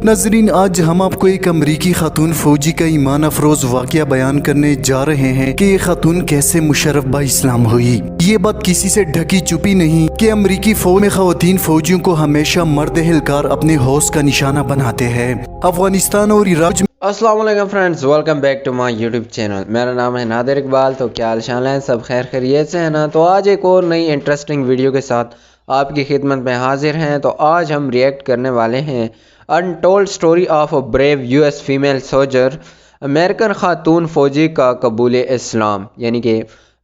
नाज़रीन, आज हम आपको एक अमरीकी खातून फौजी का ईमान अफरोज वाक़या बयान करने जा रहे हैं कि ये खातून कैसे मुशर्रफ बा इस्लाम हुई। ये बात किसी से ढकी चुपी नहीं कि अमरीकी फौज में ख़वातीन फौजियों को हमेशा मर्द हिलकार अपने हौस का निशाना बनाते हैं। अफगानिस्तान और इराक। अस्सलाम वालेकुम friends, welcome back to my YouTube channel. मेरा नाम है नादिर इकबाल। तो क्या हाल चाल है, सब खैर खैरियत से है ना। तो आज एक और नई इंटरेस्टिंग वीडियो के साथ आपकी खिदमत में हाजिर हैं। तो आज हम रिएक्ट करने वाले हैं untold story of a brave US female soldier, American खातून फ़ौजी का कबूल इस्लाम। यानी कि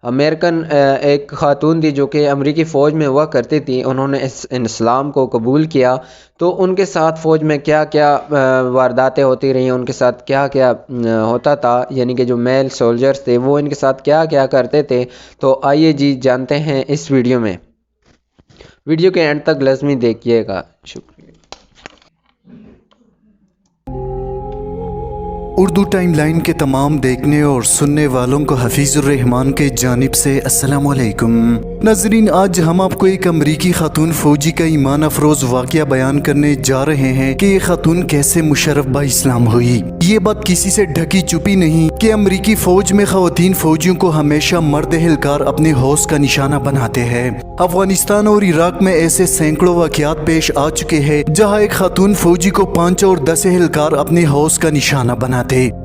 अमेरिकन एक खातून थी जो कि अमरीकी फ़ौज में हुआ करती थी, उन्होंने इस्लाम को कबूल किया। तो उनके साथ फ़ौज में क्या क्या वारदातें होती रही, उनके साथ क्या क्या होता था, यानी कि जो मेल सोल्जर्स थे वो इनके साथ क्या क्या करते थे। तो आइए जी जानते हैं इस वीडियो में। वीडियो के एंड तक लाजमी देखिएगा। शुक्रिया। उर्दू टाइमलाइन के तमाम देखने और सुनने वालों को हफीजुर रहमान के जानिब से अस्सलाम वालेकुम। नाज़रीन, आज हम आपको एक अमरीकी खातून फौजी का ईमान अफरोज वाक़या बयान करने जा रहे हैं कि ये खातून कैसे मुशर्रफ बा इस्लाम हुई। ये बात किसी से ढकी चुपी नहीं कि अमरीकी फौज में ख़वातीन फौजियों को हमेशा मर्द हिलकार अपने हौस का निशाना बनाते हैं। अफगानिस्तान और इराक में ऐसे सैकड़ों वाक़यात पेश आ चुके हैं जहाँ एक खातून फौजी को 5 और 10 हिलकार अपने हौस का निशाना बनाते।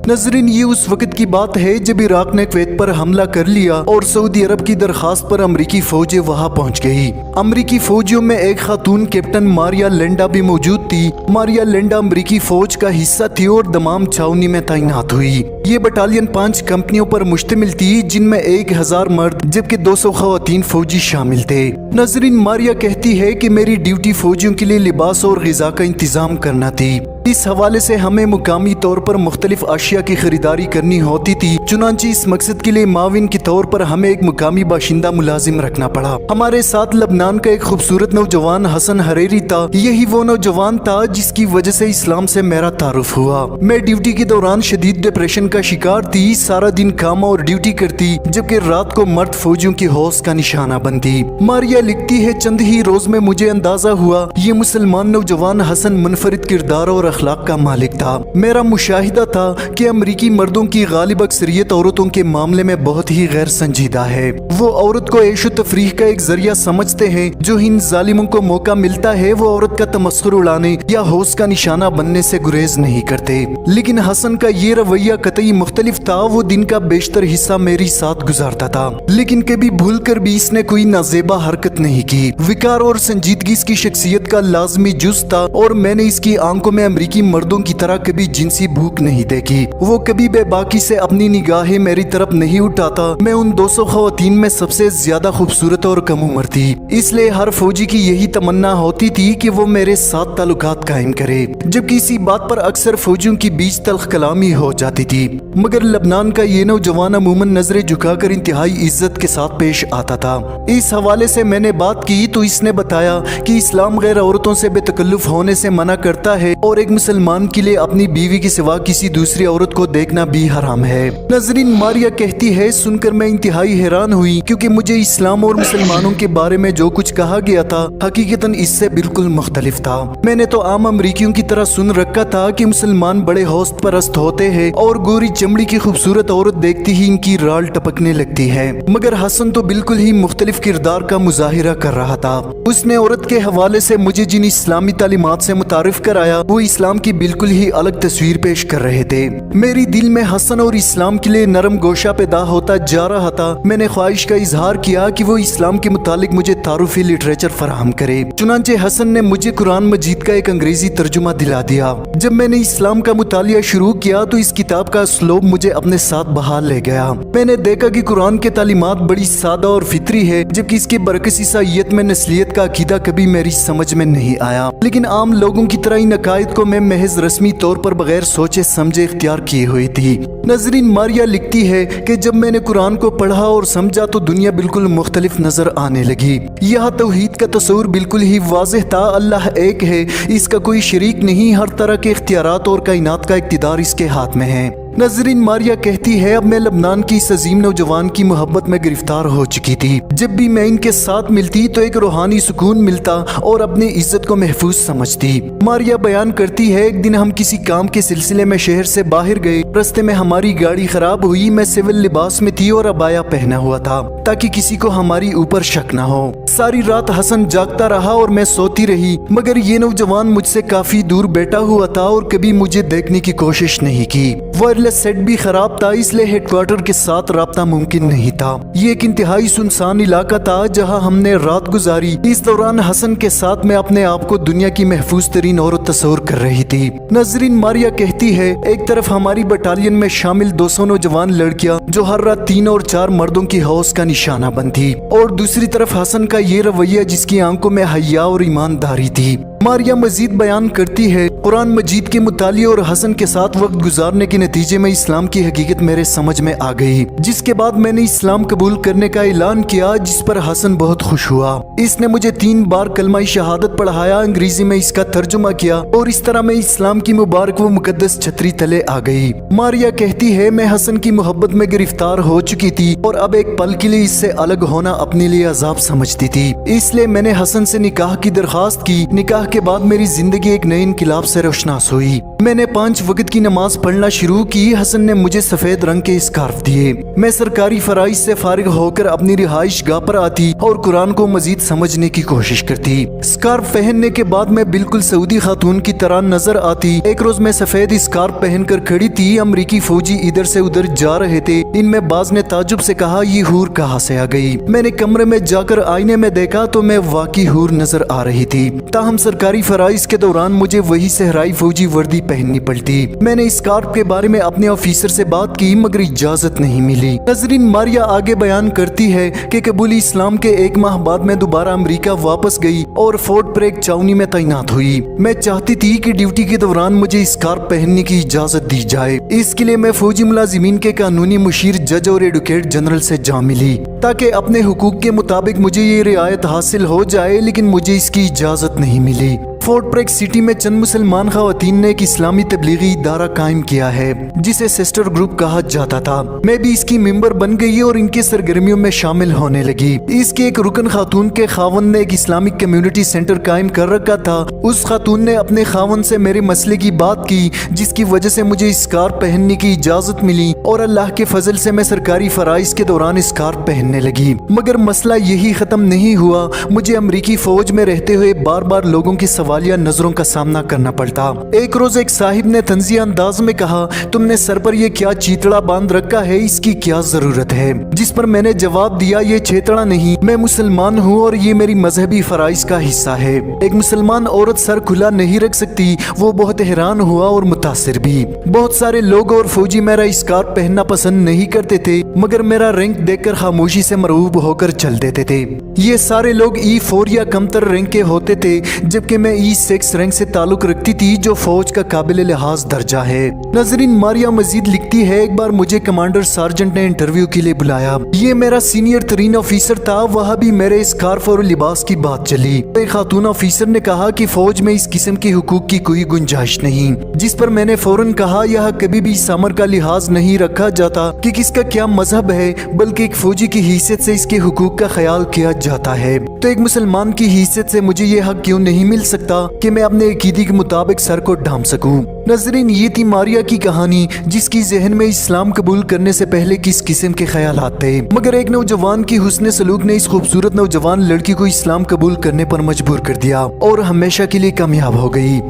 नजरीन, ये उस वक्त की बात है जब इराक ने कुवैत पर हमला कर लिया और सऊदी अरब की दरखास्त पर अमरीकी फौजें वहां पहुंच गई। अमरीकी फौजियों में एक खातून कैप्टन मारिया लेंडा भी मौजूद थी। मारिया लेंडा अमरीकी फौज का हिस्सा थी और दमाम छावनी में तैनात हुई। ये बटालियन 5 कंपनियों पर मुश्तमिल थी, जिनमें 1000 मर्द जबकि 200 ख़वातीन फौजी शामिल थे। नजरीन, मारिया कहती है कि मेरी ड्यूटी फौजियों के लिए लिबास और ग़िज़ा का इंतजाम करना थी। इस हवाले से हमें मुकामी तौर पर मुख्तलिफ अशिया की खरीदारी करनी होती थी। चुनांचे इस मकसद के लिए माविन के तौर पर हमें एक मुकामी बाशिंदा मुलाजिम रखना पड़ा। हमारे साथ लबनान का एक खूबसूरत नौजवान हसन हरेरी था। यही वो नौजवान था जिसकी वजह से इस्लाम से मेरा तारुफ हुआ। मैं ड्यूटी के दौरान शदीद डिप्रेशन का शिकार थी। सारा दिन काम और ड्यूटी करती, जबकि रात को मर्द फौजियों की हौस का निशाना बनती। मारिया लिखती है, चंद ही रोज में मुझे अंदाजा हुआ ये मुसलमान नौजवान हसन मुनफरिद किरदार और अखलाक का मालिक था। मेरा मुशाहिदा था कि अमरीकी मर्दों की गालिब अक्सरियत औरतों के मामले में बहुत ही गैर संजीदा है। वो औरत को ऐशो तफरीह का एक जरिया समझते हैं। जो इन जालिमों को मौका मिलता है वो औरत का तमस्खुर उड़ाने या हौस का निशाना बनने से गुरेज नहीं करते। लेकिन हसन का ये रवैया कतई मुख्तलिफ था। वो दिन का बेशतर हिस्सा मेरी साथ गुजारता था, लेकिन कभी भूल कर भी इसने कोई नाजेबा हरकत नहीं की। विकार और संजीदगी इसकी शख्सियत का लाजमी जुज था और मैंने इसकी आंखों में अमरीकी मर्दों की तरह कभी जिनसी भूख नहीं देखी। वो कभी बेबाकी से अपनी निगाहें मेरी तरफ नहीं उठाता। मैं उन 200 ख़वातीन में सबसे ज्यादा खूबसूरत और कम उम्र थी, इसलिए हर फौजी की यही तमन्ना होती थी कि वो मेरे साथ ताल्लुकात कायम करे। जबकि इसी बात पर अक्सर फौजियों की बीच तल्ख कलामी हो जाती थी, मगर लबनान का ये नौजवान अमूमन नजरें झुकाकर इंतहाई इज्जत के साथ पेश आता था। इस हवाले से मैंने बात की तो इसने बताया कि इस्लाम गैर औरतों से बेतकल्लुफ होने से मना करता है और एक मुसलमान के लिए अपनी बीवी के सिवा किसी दूसरी औरत को देखना भी हराम है। नजरीन, मारिया कहती है, सुनकर मैं इंतहाई हैरान हुई क्योंकि मुझे इस्लाम और मुसलमानों के बारे में जो कुछ कहा गया था हकीकतन इससे बिल्कुल मुख्तलिफ था। मैंने तो आम अमरीकियों की तरह सुन रखा था कि मुसलमान बड़े हौस परस्त होते हैं और गोरी चमड़ी की खूबसूरत औरत देखती ही इनकी राल टपकने लगती है। मगर हसन तो बिल्कुल ही मुख्तलिफ किरदार का मुजाहिरा कर रहा था। उसने औरत के हवाले से मुझे जिन इस्लामी तालीमात से मुतारिफ कराया वो इस्लाम की बिल्कुल ही अलग तस्वीर पेश कर रहे थे। मेरी दिल में हसन और इस्लाम के लिए नरम गोशा पैदा होता जा रहा था। मैंने ख्वाहिश का इजहार किया कि वो इस्लाम के मुतालिक मुझे तारुफी लिटरेचर फराहम करे। चुनांचे हसन ने मुझे कुरान मजीद का एक अंग्रेजी तर्जुमा दिला दिया। जब मैंने इस्लाम का मुतालिया शुरू किया तो इस किताब का स्लोब मुझे अपने साथ बहा ले गया। मैंने देखा कि कुरान के तालीमात बड़ी सादा और फितरी है, जबकि इसके बरकस ईसाईयत में नस्लियत का अकीदा कभी मेरी समझ में नहीं आया। लेकिन आम लोगों की तरह इन अकायद को मैं महज रस्मी तौर पर बगैर सोचे समझे इख्तियार किए हुई थी। नजरीन, मारिया लिखती है कि जब मैंने कुरान को पढ़ा और समझा तो दुनिया बिल्कुल मुख्तलिफ नजर आने लगी। यह तौहीद का तस्वुर बिल्कुल ही वाज़ेह था। अल्लाह एक है, इसका कोई शरीक नहीं। हर तरह के इख्तियारात और कायनात का इक़्तिदार इसके हाथ में है। नाज़रीन, मारिया कहती है अब मैं लबनान की इस अजीम नौजवान की मोहब्बत में गिरफ्तार हो चुकी थी। जब भी मैं इनके साथ मिलती तो एक रूहानी सुकून मिलता और अपनी इज्जत को महफूज समझती। मारिया बयान करती है, एक दिन हम किसी काम के सिलसिले में शहर से बाहर गए। रास्ते में हमारी गाड़ी खराब हुई। मैं सिविल लिबास में थी और अबाया पहना हुआ था ताकि किसी को हमारी ऊपर शक न हो। सारी रात हसन जागता रहा और मैं सोती रही, मगर ये नौजवान मुझसे काफी दूर बैठा हुआ था और कभी मुझे देखने की कोशिश नहीं की। वायरलेस सेट भी खराब था, इसलिए हेडक्वार्टर के साथ राब्ता मुमकिन नहीं था। ये एक इंतहाई सुनसान इलाका था जहां हमने रात गुजारी। इस दौरान हसन के साथ मैं अपने आप को दुनिया की महफूज तरीन औरत तस्वुर कर रही थी। नाज़रीन, मारिया कहती है, एक तरफ हमारी बटालियन में शामिल 200 नौजवान लड़कियां जो हर रात 3 और 4 मर्दों की हौस का निशाना बनती, और दूसरी तरफ हसन का ये रवैया जिसकी आंखों में हया और ईमानदारी थी। मारिया मजीद बयान करती है, कुरान मजीद के मुतालिए और हसन के साथ वक्त गुजारने के नतीजे में इस्लाम की हकीकत मेरे समझ में आ गई, जिसके बाद मैंने इस्लाम कबूल करने का ऐलान किया, जिस पर हसन बहुत खुश हुआ। इसने मुझे 3 बार कलमा शहादत पढ़ाया, अंग्रेजी में इसका तर्जुमा किया और इस तरह मैं इस्लाम की मुबारक व मुकद्दस छतरी तले आ गई। मारिया कहती है, मैं हसन की मोहब्बत में गिरफ्तार हो चुकी थी और अब एक पल के लिए इससे अलग होना अपने लिए अजाब समझती थी, इसलिए मैंने हसन से निकाह की दरखास्त की। निकाह के बाद मेरी जिंदगी एक नए इनकलाब से रोशनास हुई। मैंने 5 वक्त की नमाज पढ़ना शुरू की। हसन ने मुझे सफेद रंग के स्कार्फ दिए। मैं सरकारी फराइज से फारिग होकर अपनी रिहाइश गाह पर आती और कुरान को मजीद समझने की कोशिश करती। स्कार्फ पहनने के बाद मैं बिल्कुल सऊदी खातून की तरह नजर आती। एक रोज मैं सफेद स्कार्फ पहनकर खड़ी थी। अमरीकी फौजी इधर से उधर जा रहे थे। इनमें बाज ने ताजुब से कहा, ये हूर कहाँ से आ गई? मैंने कमरे में जाकर आईने में देखा तो मैं वाकई हूर नजर आ रही थी। ताहम सरकारी फराइज के दौरान मुझे वही सहराई फौजी वर्दी पहननी पड़ती। मैंने स्कार्फ के बारे में अपने ऑफिसर से बात की, मगर इजाजत नहीं मिली। नाज़रीन, मारिया आगे बयान करती है कि कबूल इस्लाम के 1 माह बाद मैं दोबारा अमेरिका वापस गई और फोर्ट ब्रेक छावनी में तैनात हुई। मैं चाहती थी कि ड्यूटी के दौरान मुझे स्कार्फ पहनने की इजाजत दी जाए। इसके लिए मैं फौजी मुलाजिमीन के कानूनी मुशीर, जज और एडवोकेट जनरल से जा मिली ताकि अपने हुकूक के मुताबिक मुझे ये रियायत हासिल हो जाए, लेकिन मुझे इसकी इजाजत नहीं मिली। फोर्ट ब्रेक सिटी में चंद मुसलमान खवातीन ने एक इस्लामी तबलीगी इदारा कायम किया है जिसे सिस्टर ग्रुप कहा जाता था। मैं भी इसकी मेंबर बन गई और इनके सरगर्मियों में शामिल होने लगी। इसके एक रुकन खातून के खावन ने एक इस्लामिक कम्युनिटी सेंटर कायम कर रखा था। उस खातून ने अपने खावन से मेरे मसले की बात की, जिसकी वजह से मुझे स्कार्फ पहनने की इजाजत मिली और अल्लाह के फजल से मैं सरकारी फराइज के दौरान स्कार्फ पहनने लगी। मगर मसला यही खत्म नहीं हुआ। मुझे अमरीकी फौज में रहते हुए बार बार लोगों की सवालिया नजरों का सामना करना पड़ता। एक रोज एक साहिब ने तंजिया अंदाज में कहा, तुमने सर पर ये क्या चीतड़ा बांध रखा है, इसकी क्या जरूरत है? जिस पर मैंने जवाब दिया, ये चेतड़ा नहीं, मैं मुसलमान हूँ और ये मेरी मजहबी फराइज का हिस्सा है। एक मुसलमान औरत सर खुला नहीं रख सकती। वो बहुत हैरान हुआ और मुतासिर भी। बहुत सारे लोग और फौजी मेरा स्कार्फ पहनना पसंद नहीं करते थे, मगर मेरा रैंक देखकर खामोशी से मरऊब होकर चल देते थे। ये सारे लोग E4 या कमतर रैंक के होते थे, जबकि मैं E6 रैंक से ताल्लुक रखती थी, जो फौज का काबिल लिहाज दर्जा है। नाज़रीन, मारिया मजीद लिखती है, एक बार मुझे कमांडर सार्जेंट ने इंटरव्यू के लिए बुलाया। ये मेरा सीनियर तरीन ऑफिसर था। वहाँ भी मेरे स्कार्फ और लिबास की बात चली। एक खातून ऑफिसर ने कहा कि फौज में इस किस्म की हुकूक की कोई गुंजाइश नहीं, जिस पर मैंने फौरन कहा, यह कभी भी समर का लिहाज नहीं रखा जाता कि किसका क्या मजहब है, बल्कि एक फौजी की हैसियत से इसके हुकूक का ख्याल किया जाता है। तो एक मुसलमान की हैसियत से मुझे ये हक क्यों नहीं मिल सकता कि मैं अपने अकीदे के मुताबिक सर को ढांप सकूं? नाज़रीन, ये थी मारिया की कहानी, जिसकी जहन में इस्लाम कबूल करने से पहले किस किस्म के ख्यालात थे, मगर एक नौजवान की हुस्न सलूक ने इस खूबसूरत नौजवान लड़की को इस्लाम कबूल करने पर मजबूर कर दिया और हमेशा के लिए कामयाब हो गई।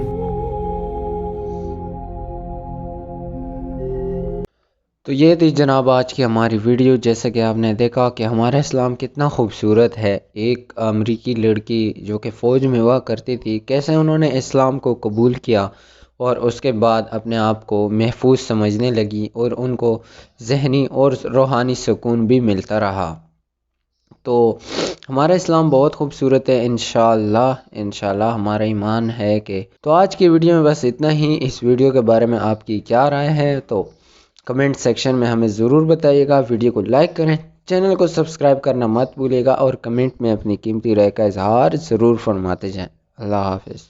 तो ये थी जनाब आज की हमारी वीडियो। जैसे कि आपने देखा कि हमारा इस्लाम कितना खूबसूरत है। एक अमरीकी लड़की जो कि फ़ौज में हुआ करती थी, कैसे उन्होंने इस्लाम को कबूल किया और उसके बाद अपने आप को महफूज समझने लगी और उनको ज़हनी और रूहानी सुकून भी मिलता रहा। तो हमारा इस्लाम बहुत खूबसूरत है। इंशाअल्लाह हमारा ईमान है कि तो आज की वीडियो में बस इतना ही। इस वीडियो के बारे में आपकी क्या राय है तो कमेंट सेक्शन में हमें ज़रूर बताइएगा। वीडियो को लाइक करें, चैनल को सब्सक्राइब करना मत भूलिएगा और कमेंट में अपनी कीमती राय का इजहार ज़रूर फरमाते जाएं। अल्लाह हाफ़िज़।